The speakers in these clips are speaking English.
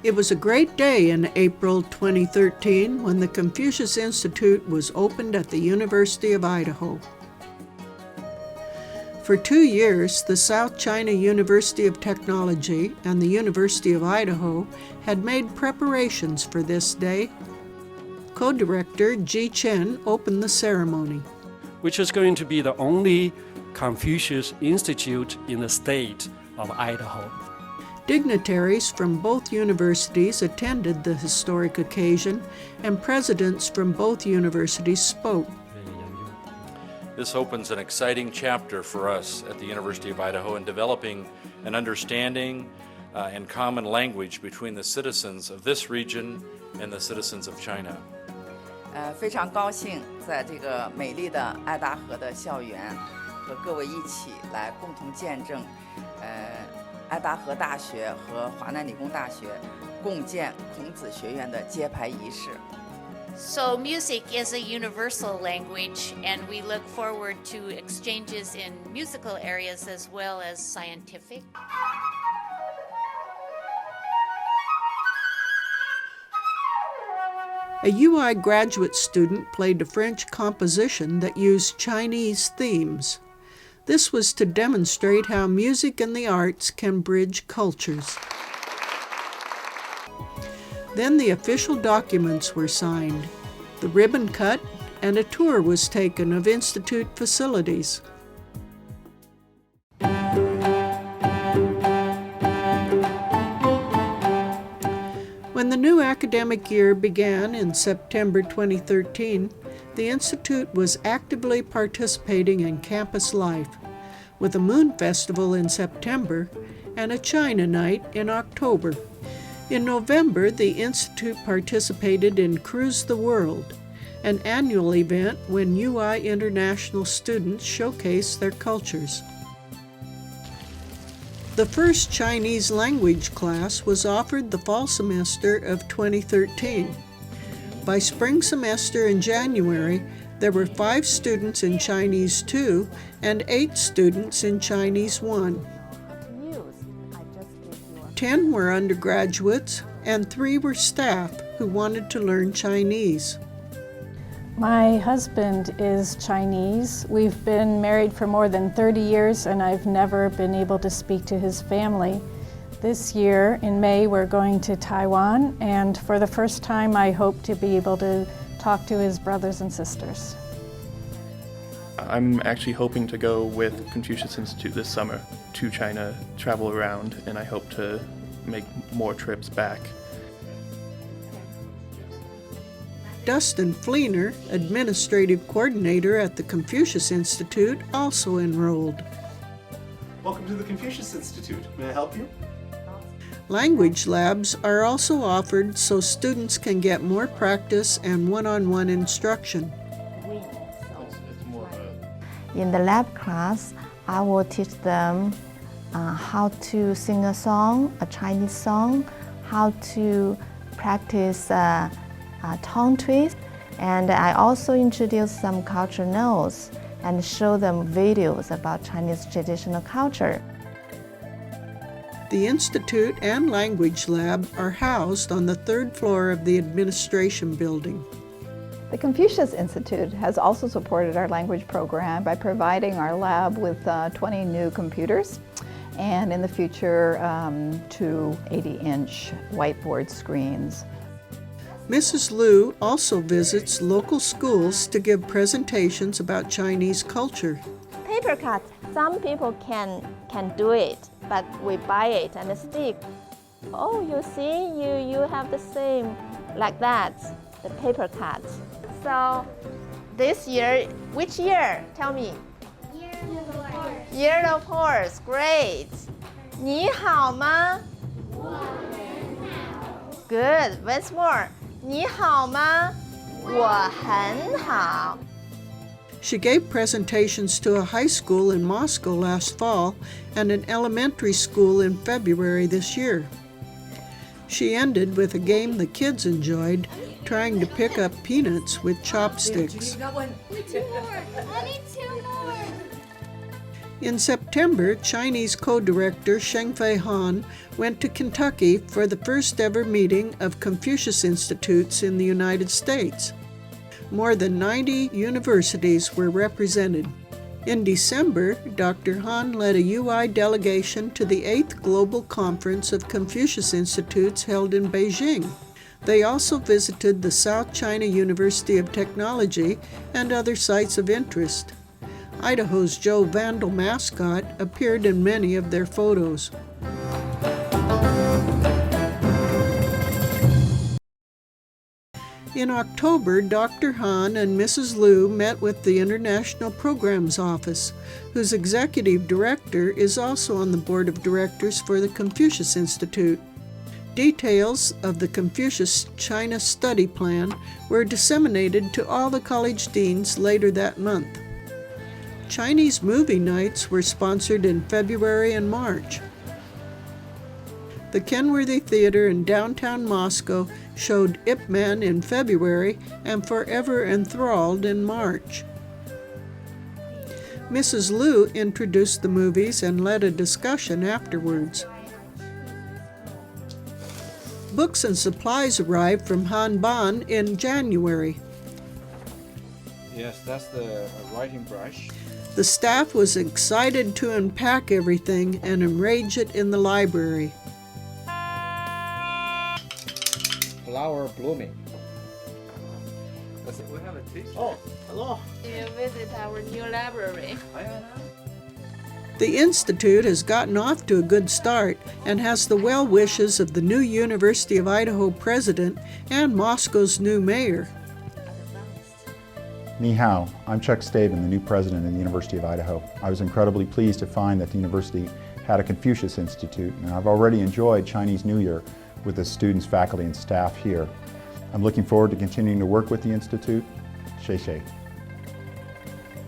It was a great day in April 2013 when the Confucius Institute was opened at the University of Idaho. For 2 years, the South China University of Technology and the University of Idaho had made preparations for this day. Co-director Chen opened the ceremony. Which is going to be the only Confucius Institute in the state of Idaho. Dignitaries from both universities attended the historic occasion, and presidents from both universities spoke. This opens an exciting chapter for us at the University of Idaho in developing an understanding and common language between the citizens of this region and the citizens of China. 非常高兴在这个美丽的爱达荷的校园和各位一起来共同见证爱达荷大学和华南理工大学共建孔子学院的揭牌仪式。So music is a universal language, and we look forward to exchanges in musical areas as well as scientific. A UI graduate student played a French composition that used Chinese themes. This was to demonstrate how music and the arts can bridge cultures. Then the official documents were signed, the ribbon cut, and a tour was taken of Institute facilities. When the new academic year began in September 2013, the Institute was actively participating in campus life, with a Moon Festival in September and a China Night in October. In November, the Institute participated in Cruise the World, an annual event when UI international students showcase their cultures. The first Chinese language class was offered the fall semester of 2013. By spring semester in January, there were 5 students in Chinese 2 and 8 students in Chinese 1. 10 were undergraduates and 3 were staff who wanted to learn Chinese. My husband is Chinese. We've been married for more than 30 years and I've never been able to speak to his family. This year, in May, we're going to Taiwan, and for the first time I hope to be able to talk to his brothers and sisters. I'm actually hoping to go with Confucius Institute this summer to China, travel around, and I hope to make more trips back. Dustin Fleener, administrative coordinator at the Confucius Institute, also enrolled. Welcome to the Confucius Institute. May I help you? Language labs are also offered so students can get more practice and one-on-one instruction. In the lab class, I will teach them how to sing a song, a Chinese song, how to practice tongue twist, and I also introduce some culture notes and show them videos about Chinese traditional culture. The Institute and Language Lab are housed on the 3rd floor of the administration building. The Confucius Institute has also supported our language program by providing our lab with 20 new computers and in the future 2 80-inch whiteboard screens. Mrs. Liu also visits local schools to give presentations about Chinese culture. Paper cut, some people can do it, but we buy it and stick. Oh, you see, you have the same like that, the paper cut. So this year, which year? Tell me. Year of the horse. Year of horse, great. 你好吗? Good, once more. 你好吗? 我很好. She gave presentations to a high school in Moscow last fall and an elementary school in February this year. She ended with a game the kids enjoyed trying to pick up peanuts with chopsticks. In September, Chinese co-director Shengfei Han went to Kentucky for the first ever meeting of Confucius Institutes in the United States. More than 90 universities were represented. In December, Dr. Han led a UI delegation to the 8th Global Conference of Confucius Institutes held in Beijing. They also visited the South China University of Technology and other sites of interest. Idaho's Joe Vandal mascot appeared in many of their photos. In October, Dr. Han and Mrs. Liu met with the International Programs Office, whose executive director is also on the board of directors for the Confucius Institute. Details of the Confucius China Study Plan were disseminated to all the college deans later that month. Chinese movie nights were sponsored in February and March. The Kenworthy Theater in downtown Moscow showed Ip Man in February and Forever Enthralled in March. Mrs. Liu introduced the movies and led a discussion afterwards. Books and supplies arrived from Hanban in January. Yes, that's the writing brush. The staff was excited to unpack everything and arrange it in the library. Flower blooming. We have a teacher. Oh, hello. You visit our new library. The Institute has gotten off to a good start and has the well wishes of the new University of Idaho president and Moscow's new mayor. Ni hao, I'm Chuck Staben, the new president of the University of Idaho. I was incredibly pleased to find that the university had a Confucius Institute, and I've already enjoyed Chinese New Year with the students, faculty, and staff here. I'm looking forward to continuing to work with the Institute. Xie xie.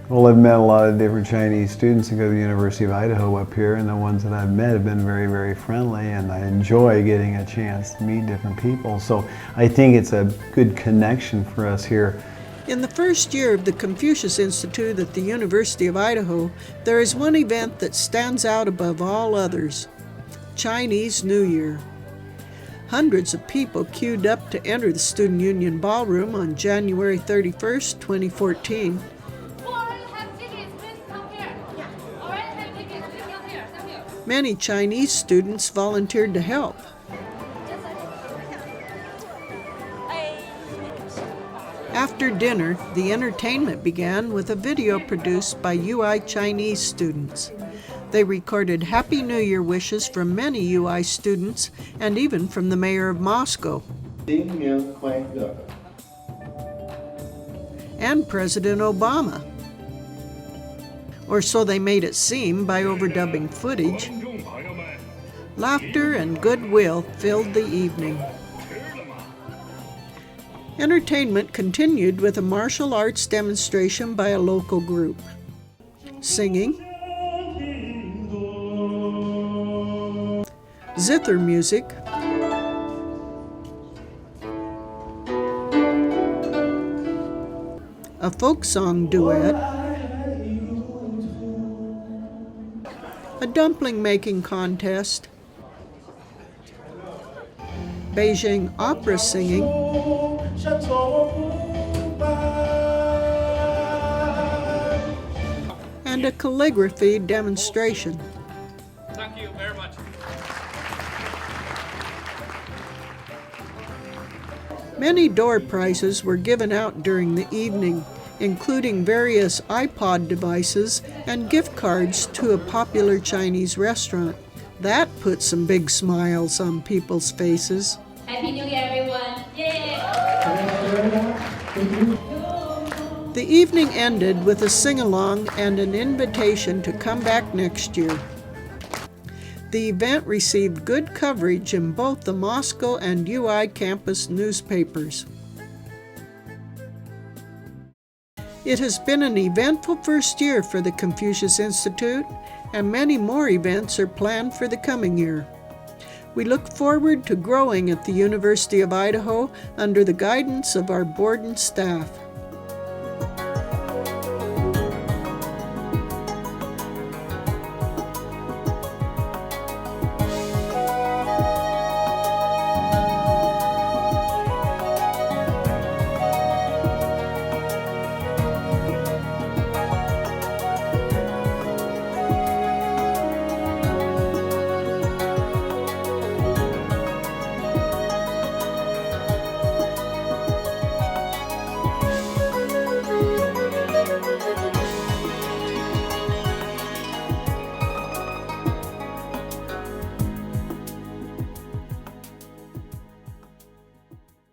Well, I've met a lot of different Chinese students who go to the University of Idaho up here, and the ones that I've met have been very, very friendly, and I enjoy getting a chance to meet different people. So I think it's a good connection for us here. In the first year of the Confucius Institute at the University of Idaho, there is one event that stands out above all others: Chinese New Year. Hundreds of people queued up to enter the Student Union Ballroom on January 31st, 2014. Many Chinese students volunteered to help. After dinner, the entertainment began with a video produced by UI Chinese students. They recorded Happy New Year wishes from many UI students and even from the mayor of Moscow. And President Obama. Or so they made it seem by overdubbing footage. Laughter and goodwill filled the evening. Entertainment continued with a martial arts demonstration by a local group. Singing, zither music, a folk song duet, a dumpling making contest, Beijing opera singing, and a calligraphy demonstration. Thank you very much. Many door prizes were given out during the evening, including various iPod devices and gift cards to a popular Chinese restaurant. That put some big smiles on people's faces. Happy New Year, everyone. Yay! The evening ended with a sing-along and an invitation to come back next year. The event received good coverage in both the Moscow and UI campus newspapers. It has been an eventful first year for the Confucius Institute, and many more events are planned for the coming year. We look forward to growing at the University of Idaho under the guidance of our board and staff.